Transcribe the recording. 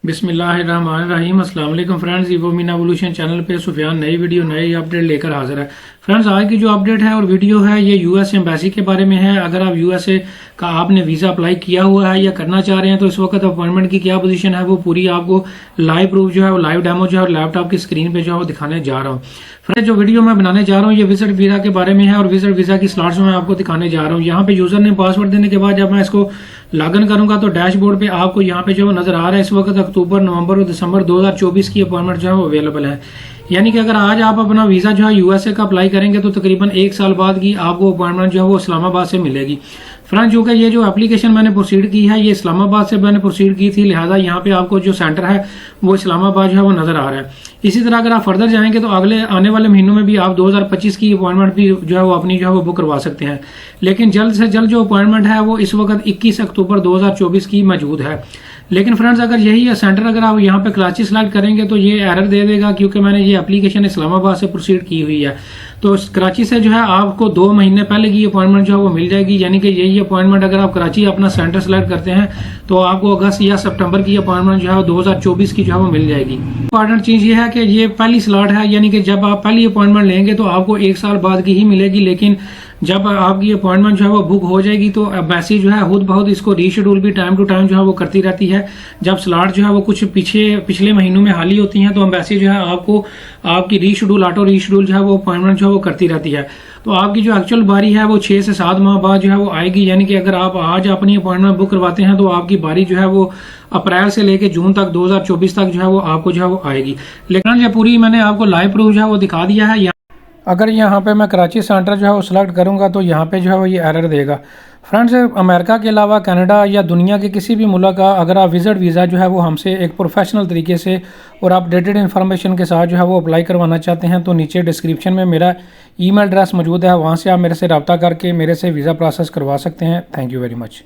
बिस्मिल्लाहिर्रहमानिर्रहीम। अस्सलाम वालेकुम फ्रेंड्स, इवोमिन एवोल्यूशन चैनल पे सुफियान नई वीडियो नई अपडेट लेकर हाजिर है। फ्रेंड्स, आज की जो अपडेट है और वीडियो है ये यूएस एम्बेसी के बारे में है। अगर आप यूएसए का आपने वीज़ा अप्लाई किया हुआ है या करना चाह रहे हैं तो इस वक्त अपॉइंटमेंट की क्या पोजीशन है वो पूरी आपको लाइव प्रूफ जो है वो लाइव डेमो जो है लैपटॉप की स्क्रीन पे जो है वो दिखाने जा रहा हूँ। फ्रेंड्स, जो वीडियो मैं बनाने जा रहा हूँ ये विजिट वीज़ा के बारे में है और विजिट वीज़ा की स्लॉट्स में आपको दिखाने जा रहा हूँ। यहाँ पे यूजर ने पासवर्ड देने के बाद जब मैं इसको लॉगिन करूंगा तो डैशबोर्ड पे आपको यहाँ पे जो नजर आ रहा है इस वक्त अक्टूबर, नवंबर और दिसंबर 2024 की अपॉइंटमेंट जो है वो अवेलेबल है। यानी कि अगर आज आप अपना वीजा जो है यूएसए का अप्लाई करेंगे तो तकरीबन 1 साल बाद की आपको अपॉइंटमेंट जो है वो इस्लामाबाद से मिलेगी। फ्रेंड्स, जो कि ये जो एप्लीकेशन मैंने प्रोसीड की है ये इस्लामाबाद से मैंने प्रोसीड की थी, लिहाजा यहाँ पे आपको जो सेंटर है वो इस्लामाबाद जो है वो नजर आ रहा है। इसी तरह अगर आप फर्दर जाएंगे तो अगले आने वाले महीनों में भी आप 2025 की अपॉइंटमेंट भी जो है वो अपनी जो है वो बुक करवा सकते हैं। लेकिन जल्द से जल्द जो अपॉइंटमेंट है वो इस वक्त 21 अक्टूबर 2024 की मौजूद है। लेकिन फ्रेंड्स, अगर यही है सेंटर अगर आप यहाँ पे कराची सेलेक्ट करेंगे तो ये एरर दे देगा क्योंकि मैंने ये एप्लीकेशन इस्लामाबाद से प्रोसीड की हुई है। तो कराची से जो है आपको 2 महीने पहले की अपॉइंटमेंट जो है वो मिल जाएगी। यानी कि यही अपॉइंटमेंट अगर आप कराची अपना सेंटर सेलेक्ट करते हैं तो आपको अगस्त या सितंबर की अपॉइंटमेंट जो है 2024 की जो है वो मिल जाएगी। इंपॉर्टेंट चीज ये है कि ये पहली स्लॉट है, यानी कि जब आप पहली अपॉइंटमेंट लेंगे तो आपको 1 साल बाद की ही मिलेगी। लेकिन जब आपकी अपॉइंटमेंट जो है वो बुक हो जाएगी तो एम्बेसी जो है खुद बहुत इसको रीशेड्यूल भी टाइम टू टाइम जो है वो करती रहती है। जब स्लॉट जो है वो कुछ पिछले महीनों में खाली होती हैं तो एम्बेसी जो है आपको आपकी रीशेड्यूल ऑटो रीशेड्यूल जो है वो अपॉइंटमेंट जो है वो करती रहती है। तो आपकी जो एक्चुअल बारी है वो 6 से 7 माह बाद जो है वो आएगी। यानी कि अगर आप आज अपनी अपॉइंटमेंट बुक करवाते हैं तो आपकी बारी जो है वो अप्रैल से लेकर जून तक 2024 तक जो है वो आपको जो है वो आएगी। लेकिन ये पूरी मैंने आपको लाइव प्रूफ जो है वो दिखा दिया है। अगर यहाँ पे मैं कराची सेंटर जो है वो सिलेक्ट करूँगा तो यहाँ पे जो है वो ये एरर देगा। फ्रेंड्स, अमेरिका के अलावा कनाडा या दुनिया के किसी भी मुल्क का अगर आप विजिट वीज़ा जो है वो हमसे एक प्रोफेशनल तरीके से और अपडेटेड इन्फॉर्मेशन के साथ जो है वो अप्लाई करवाना चाहते हैं तो नीचे डिस्क्रिप्शन में मेरा ईमेल एड्रेस मौजूद है, वहाँ से आप मेरे से रब्ता करके मेरे से वीज़ा प्रोसेस करवा सकते हैं। Thank you very much.